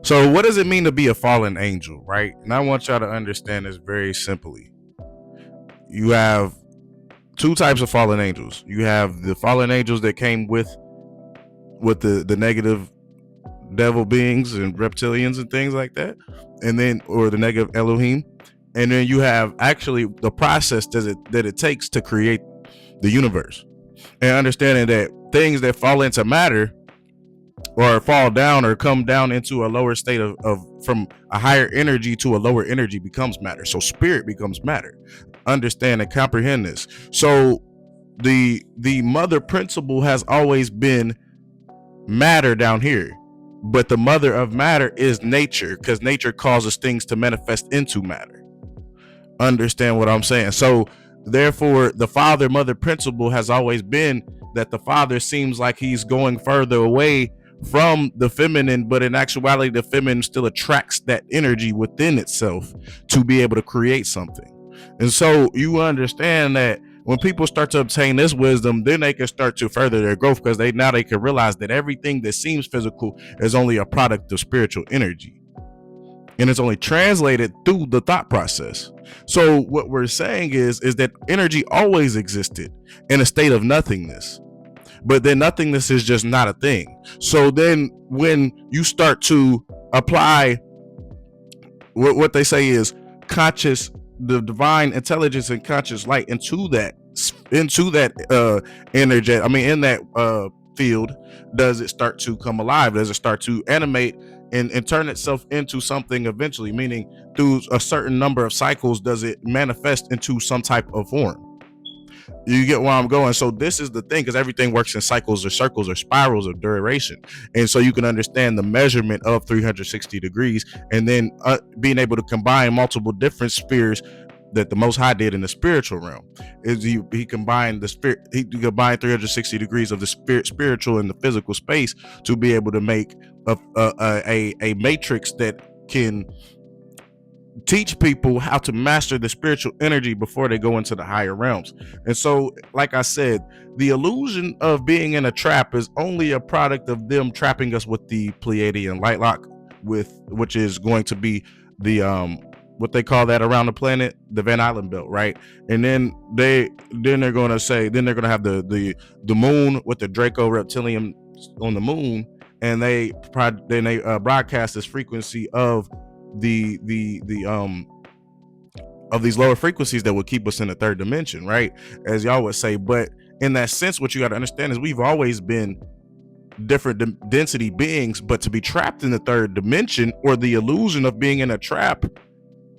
So what does it mean to be a fallen angel, right? And I want y'all to understand this very simply. You have two types of fallen angels. You have the fallen angels that came with the negative devil beings and reptilians and things like that, and then or the negative Elohim, and then you have actually the process that it takes to create the universe, and understanding that things that fall into matter or fall down or come down into a lower state of from a higher energy to a lower energy becomes matter. So spirit becomes matter. Understand and comprehend this. So the mother principle has always been matter down here, but the mother of matter is nature, because nature causes things to manifest into matter. Understand what I'm saying? So therefore the father mother principle has always been that the father seems like he's going further away from the feminine, but in actuality the feminine still attracts that energy within itself to be able to create something. And so you understand that when people start to obtain this wisdom, then they can start to further their growth, because they can realize that everything that seems physical is only a product of spiritual energy, and it's only translated through the thought process. So what we're saying is that energy always existed in a state of nothingness, but then nothingness is just not a thing. So then when you start to apply what they say is conscious, the divine intelligence and conscious light into that energy, I mean in that field, does it start to come alive? Does it start to animate and turn itself into something eventually? Meaning through a certain number of cycles, does it manifest into some type of form? You get where I'm going? So this is the thing, because everything works in cycles or circles or spirals of duration, and so you can understand the measurement of 360 degrees, and then being able to combine multiple different spheres that the Most High did in the spiritual realm. Is he combined the spirit, he combined 360 degrees of the spiritual and the physical space to be able to make a matrix that can teach people how to master the spiritual energy before they go into the higher realms. And so, like I said, the illusion of being in a trap is only a product of them trapping us with the Pleiadian light lock, which is going to be the what they call that around the planet, the Van Allen belt, right? And then they're going to say, then they're going to have the moon with the Draco reptilian on the moon, and they broadcast this frequency of the of these lower frequencies that would keep us in the third dimension, right? As y'all would say. But in that sense, what you got to understand is we've always been different density beings, but to be trapped in the third dimension, or the illusion of being in a trap,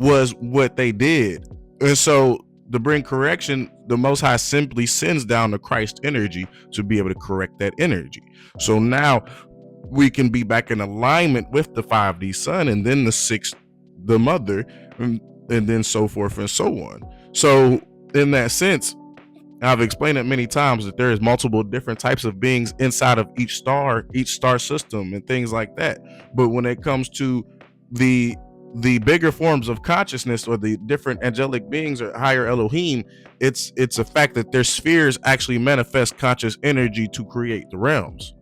was what they did. And so to bring correction, the Most High simply sends down the Christ energy to be able to correct that energy. So now we can be back in alignment with the 5D sun, and then the 6th, the mother, and then so forth and so on. So in that sense, I've explained it many times that there is multiple different types of beings inside of each star system and things like that. But when it comes to the bigger forms of consciousness, or the different angelic beings or higher Elohim, it's a fact that their spheres actually manifest conscious energy to create the realms.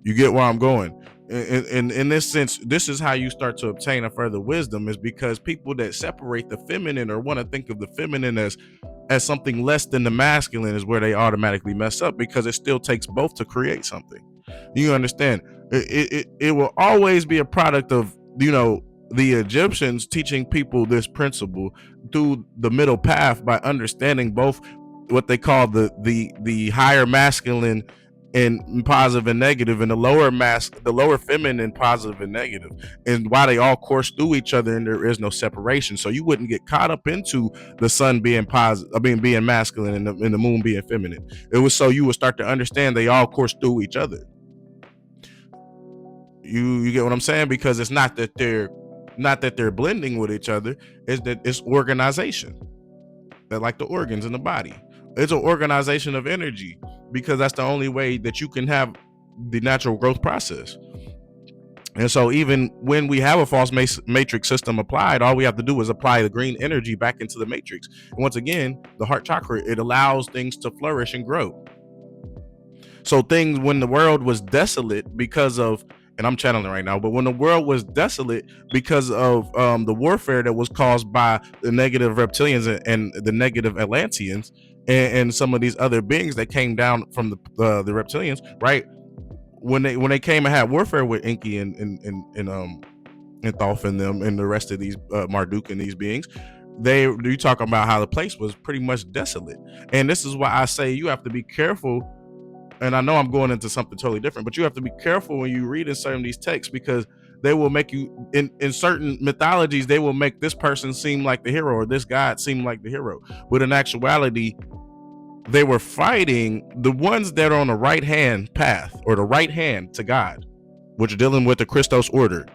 You get where I'm going? In this sense, this is how you start to obtain a further wisdom, is because people that separate the feminine or want to think of the feminine as something less than the masculine is where they automatically mess up, because it still takes both to create something. You understand? It will always be a product of, the Egyptians teaching people this principle through the middle path by understanding both what they call the higher masculine and positive and negative, and the lower feminine positive and negative, and why they all course through each other and there is no separation. So you wouldn't get caught up into the sun being positive, being masculine, and the moon being feminine. It was so you would start to understand they all course through each other. You get what I'm saying? Because it's not that they're blending with each other, is that it's organization. They're like the organs in the body. It's an organization of energy, because that's the only way that you can have the natural growth process. And so even when we have a false matrix system applied, all we have to do is apply the green energy back into the matrix. And once again, the heart chakra, it allows things to flourish and grow. So things, when the world was desolate because of and I'm channeling right now, but when the world was desolate because of the warfare that was caused by the negative reptilians and the negative Atlanteans and some of these other beings that came down from the reptilians, right? When they came and had warfare with Enki and Thoth and them and the rest of these Marduk and these beings, you talking about how the place was pretty much desolate. And this is why I say you have to be careful. And I know I'm going into something totally different, but you have to be careful when you read in certain of these texts, because they will make you in certain mythologies, they will make this person seem like the hero or this god seem like the hero. But in actuality, they were fighting the ones that are on the right hand path or the right hand to God, which are dealing with the Christos order,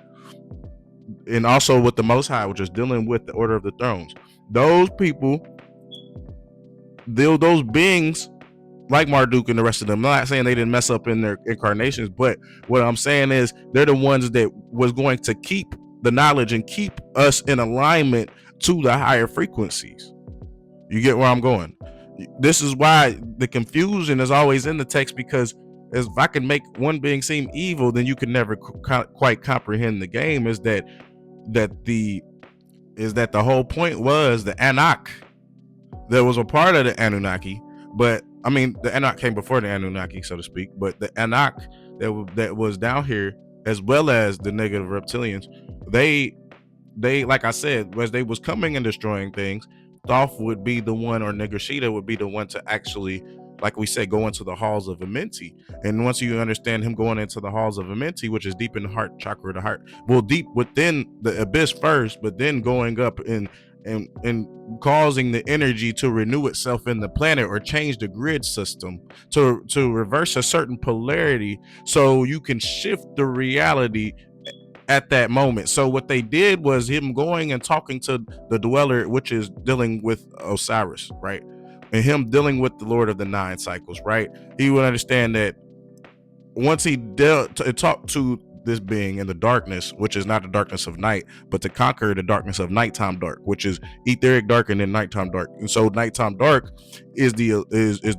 and also with the Most High, which is dealing with the Order of the Thrones. Those people, those beings like Marduk and the rest of them, I'm not saying they didn't mess up in their incarnations, but what I'm saying is they're the ones that was going to keep the knowledge and keep us in alignment to the higher frequencies. You get where I'm going? This is why the confusion is always in the text, because if I can make one being seem evil, then you can never quite comprehend the game. Is that the whole point was the Anak that was a part of the Anunnaki, but I mean the Anak came before the Anunnaki, so to speak, but the Anak that was down here, as well as the negative reptilians, they like I said, as they was coming and destroying things, Thoth would be the one, or Nagashita would be the one to actually, like we said, go into the halls of Amenti. And once you understand him going into the halls of Amenti, which is deep in the heart chakra of the heart, well, deep within the abyss first, but then going up and causing the energy to renew itself in the planet or change the grid system to reverse a certain polarity, so you can shift the reality at that moment. So what they did was him going and talking to the dweller, which is dealing with Osiris, right? And him dealing with the Lord of the Nine Cycles, right? He would understand that once he talked to this being in the darkness, which is not the darkness of night, but to conquer the darkness of nighttime dark, which is etheric dark and then nighttime dark. And so nighttime dark is the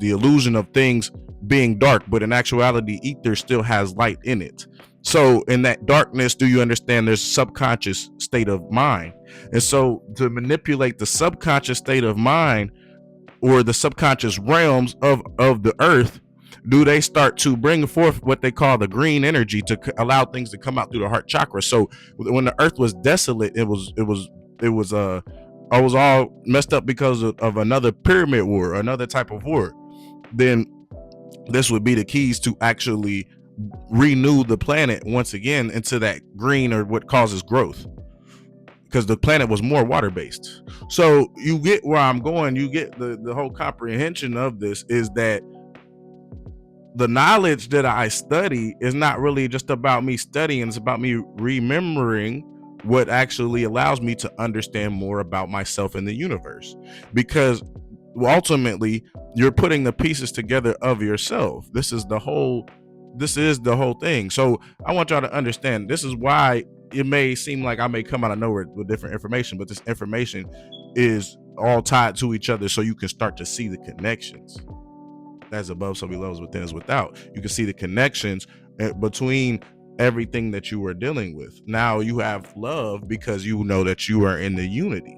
illusion of things being dark, but in actuality, ether still has light in it. So in that darkness, do you understand there's subconscious state of mind? And so to manipulate the subconscious state of mind, or the subconscious realms of the earth, do they start to bring forth what they call the green energy to allow things to come out through the heart chakra. So when the earth was desolate, it was I was all messed up because of another pyramid war, another type of war. Then this would be the keys to actually renew the planet once again into that green, or what causes growth, because the planet was more water based. So you get where I'm going. You get the whole comprehension of this is that the knowledge that I study is not really just about me studying, it's about me remembering what actually allows me to understand more about myself and the universe. Because ultimately, you're putting the pieces together of yourself. This is the whole thing. So I want y'all to understand, this is why it may seem like I may come out of nowhere with different information, but this information is all tied to each other, so you can start to see the connections. As above, so below, as within, as without. You can see the connections between everything that you are dealing with. Now you have love because you know that you are in the unity.